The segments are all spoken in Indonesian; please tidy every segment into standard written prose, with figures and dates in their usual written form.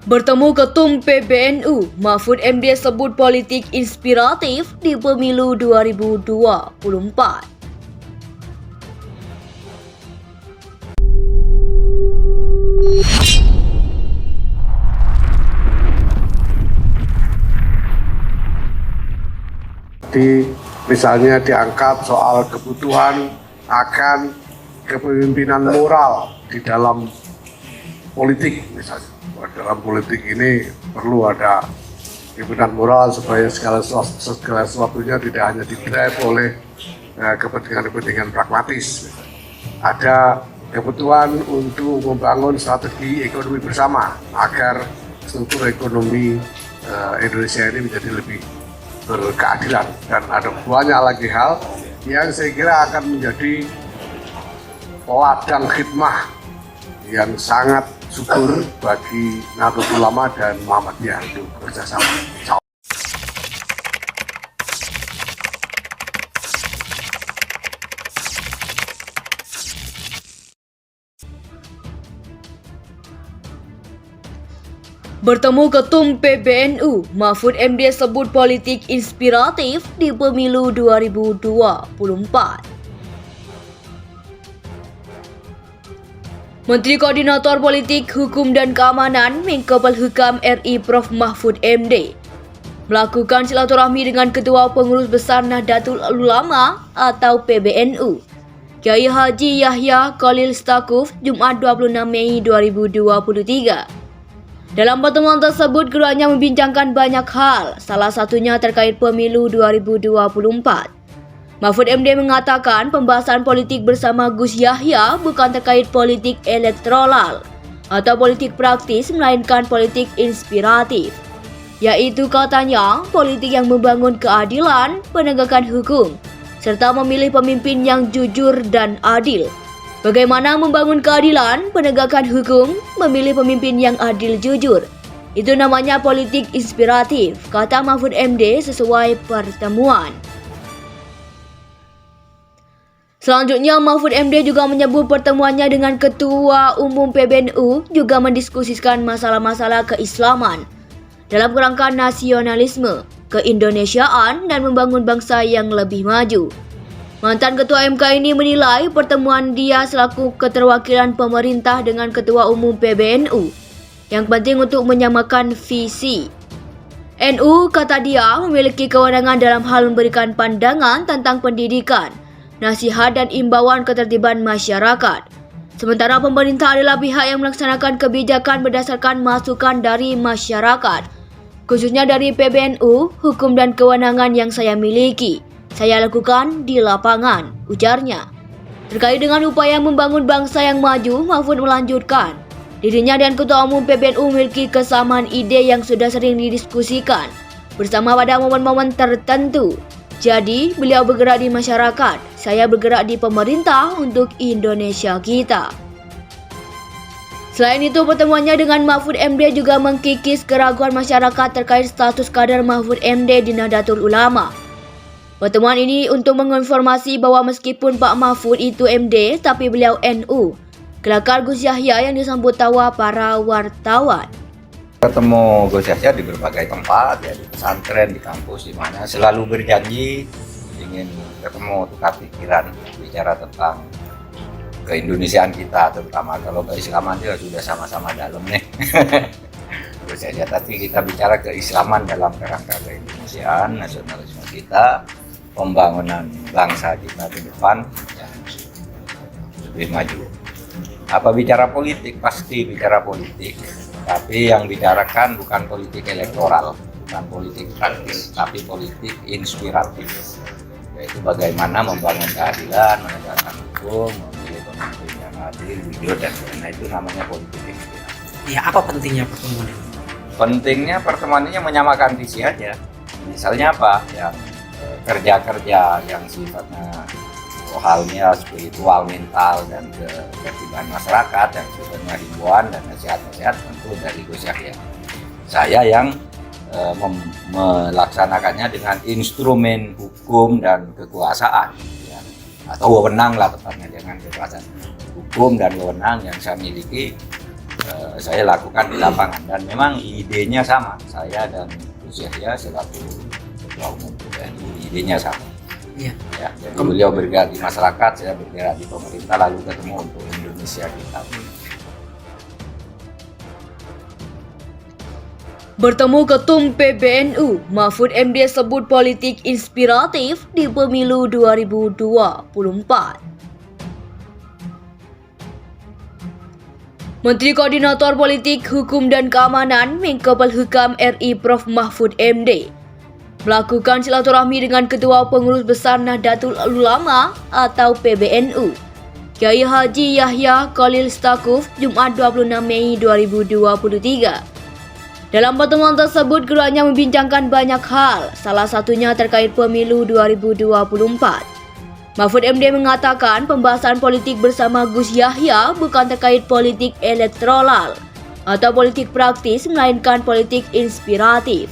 Bertemu Ketum PBNU, Mahfud MD sebut politik inspiratif di pemilu 2024. Misalnya diangkat soal kebutuhan akan kepemimpinan moral di dalam politik misalnya. Dalam politik ini perlu ada kepemimpinan moral supaya segala sesuatunya tidak hanya di-drive oleh kepentingan-kepentingan pragmatis. Ada kebutuhan untuk membangun strategi ekonomi bersama agar struktur ekonomi Indonesia ini menjadi lebih berkeadilan, dan ada banyak lagi hal yang saya kira akan menjadi ladang khidmah yang sangat subur bagi Nahdlatul Ulama dan Muhammadiyah untuk bekerjasama. Bertemu Ketum PBNU, Mahfud MD sebut politik inspiratif di pemilu 2024. Menteri Koordinator Politik, Hukum dan Keamanan Menko Polhukam RI Prof. Mahfud MD melakukan silaturahmi dengan Ketua Pengurus Besar Nahdlatul Ulama atau PBNU, Kiai Haji Yahya Khalil Stakuf, Jumat 26 Mei 2023. Dalam pertemuan tersebut, keduanya membincangkan banyak hal, salah satunya terkait pemilu 2024. Mahfud MD mengatakan pembahasan politik bersama Gus Yahya bukan terkait politik elektoral atau politik praktis, melainkan politik inspiratif, yaitu katanya politik yang membangun keadilan, penegakan hukum, serta memilih pemimpin yang jujur dan adil. Bagaimana membangun keadilan, penegakan hukum, memilih pemimpin yang adil jujur. Itu namanya politik inspiratif, kata Mahfud MD sesuai pertemuan. Selanjutnya, Mahfud MD juga menyebut pertemuannya dengan Ketua Umum PBNU juga mendiskusikan masalah-masalah keislaman dalam kerangka nasionalisme, keindonesiaan, dan membangun bangsa yang lebih maju. Mantan Ketua MK ini menilai pertemuan dia selaku keterwakilan pemerintah dengan Ketua Umum PBNU yang penting untuk menyamakan visi. NU, kata dia, memiliki kewenangan dalam hal memberikan pandangan tentang pendidikan, nasihat dan imbauan ketertiban masyarakat. Sementara pemerintah adalah pihak yang melaksanakan kebijakan berdasarkan masukan dari masyarakat, khususnya dari PBNU, hukum dan kewenangan yang saya miliki. Saya lakukan di lapangan, ujarnya. Terkait dengan upaya membangun bangsa yang maju, Mahfud melanjutkan, dirinya dan Ketua Umum PBNU memiliki kesamaan ide yang sudah sering didiskusikan bersama pada momen-momen tertentu. Jadi, beliau bergerak di masyarakat, saya bergerak di pemerintah untuk Indonesia kita. Selain itu, pertemuannya dengan Mahfud MD juga mengkikis keraguan masyarakat terkait status kader Mahfud MD di Nahdlatul Ulama. Pertemuan ini untuk mengonfirmasi bahwa meskipun Pak Mahfud itu MD, tapi beliau NU. Kelakar Gus Yahya yang disambut tawa para wartawan. Ketemu Gus Yahya di berbagai tempat, ya, di pesantren, di kampus, di mana selalu berjanji ingin ketemu, tukar pikiran, bicara tentang keindonesiaan kita, terutama kalau keislaman juga sudah sama-sama dalam nih. Gus Yahya, tapi kita bicara keislaman dalam kerangka keindonesiaan, nasionalisme kita, pembangunan bangsa kita ke depan yang lebih maju. Apa bicara politik? Pasti bicara politik, tapi yang bicarakan bukan politik elektoral, bukan politik praktis, tapi politik inspiratif, yaitu bagaimana membangun keadilan, menegakkan hukum, memilih pemimpin yang adil, jujur, dan sebagainya. Itu namanya politik inspiratif. Ya, apa pentingnya pertemuan ini? Pentingnya pertemuan ini menyamakan visi aja. Misalnya apa? Yang kerja-kerja yang sifatnya halnya spiritual, mental, dan ketertiban masyarakat yang sifatnya himbauan dan nasihat-nasihat tentu dari Gus Yahya. Saya yang melaksanakannya dengan instrumen hukum dan kekuasaan, ya, atau wewenang lah tepatnya, dengan kekuasaan hukum dan wewenang yang saya miliki saya lakukan di lapangan, dan memang idenya sama. Saya dan Gus Yahya selaku Ketua Umum PBNU, idenya sama. Iya. Ya, jadi beliau bergerak di masyarakat, saya bergerak di pemerintah, lalu ketemu untuk Indonesia kita. Bertemu Ketum PBNU, Mahfud MD sebut politik inspiratif di pemilu 2024. Menteri Koordinator Politik, Hukum dan Keamanan Menko Polhukam RI Prof Mahfud MD melakukan silaturahmi dengan Ketua Pengurus Besar Nahdlatul Ulama atau PBNU, Kyai Haji Yahya Khalil Stakuf, Jumat 26 Mei 2023. Dalam pertemuan tersebut, keduanya membincangkan banyak hal, salah satunya terkait pemilu 2024. Mahfud MD mengatakan pembahasan politik bersama Gus Yahya bukan terkait politik elektoral atau politik praktis, melainkan politik inspiratif,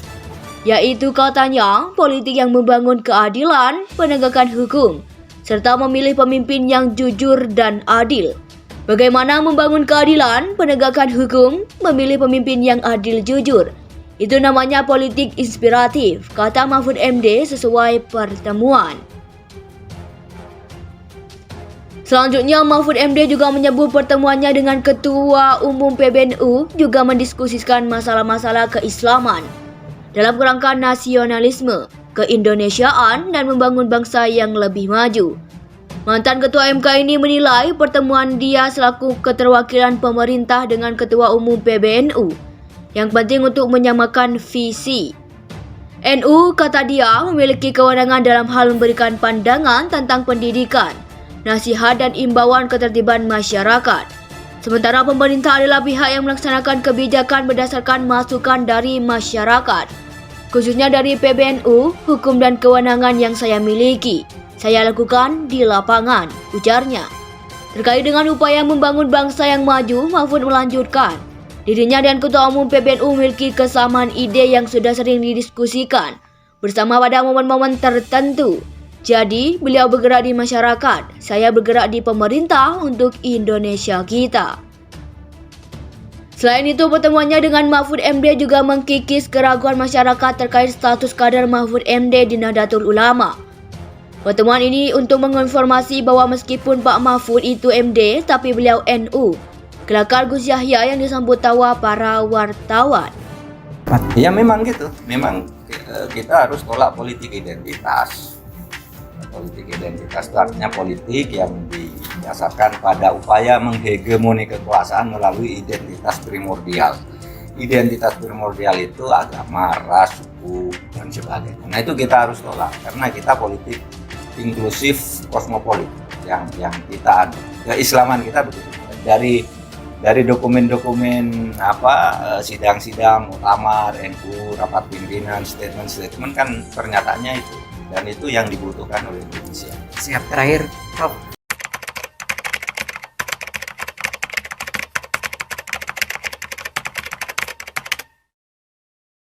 yaitu katanya politik yang membangun keadilan, penegakan hukum, serta memilih pemimpin yang jujur dan adil. Bagaimana membangun keadilan, penegakan hukum, memilih pemimpin yang adil jujur. Itu namanya politik inspiratif, kata Mahfud MD sesuai pertemuan. Selanjutnya, Mahfud MD juga menyebut pertemuannya dengan Ketua Umum PBNU juga mendiskusikan masalah-masalah keislaman dalam kerangka nasionalisme, keindonesiaan, dan membangun bangsa yang lebih maju. Mantan Ketua MK ini menilai pertemuan dia selaku keterwakilan pemerintah dengan Ketua Umum PBNU yang penting untuk menyamakan visi. NU, kata dia, memiliki kewenangan dalam hal memberikan pandangan tentang pendidikan, nasihat dan imbauan ketertiban masyarakat. Sementara pemerintah adalah pihak yang melaksanakan kebijakan berdasarkan masukan dari masyarakat, khususnya dari PBNU. Hukum dan kewenangan yang saya miliki, saya lakukan di lapangan, ujarnya. Terkait dengan upaya membangun bangsa yang maju, Mahfud melanjutkan, dirinya dan Ketua Umum PBNU memiliki kesamaan ide yang sudah sering didiskusikan bersama pada momen-momen tertentu. Jadi, beliau bergerak di masyarakat, saya bergerak di pemerintah untuk Indonesia kita. Selain itu, pertemuannya dengan Mahfud MD juga mengkikis keraguan masyarakat terkait status kader Mahfud MD di Nahdlatul Ulama. Pertemuan ini untuk mengonfirmasi bahwa meskipun Pak Mahfud itu MD, tapi beliau NU. Kelakar Gus Yahya yang disambut tawa para wartawan. Ya memang gitu, memang kita harus tolak politik identitas. Politik identitas itu artinya politik yang didasarkan pada upaya menghegemoni kekuasaan melalui identitas primordial. Identitas primordial itu agama, ras, suku, dan sebagainya. Nah itu kita harus tolak karena kita politik inklusif kosmopolit yang kita keislaman kita begitu. Dari dokumen-dokumen sidang-sidang muktamar NU, rapat pimpinan, statement kan pernyataannya itu. Dan itu yang dibutuhkan oleh Indonesia. Siap, terakhir Prof,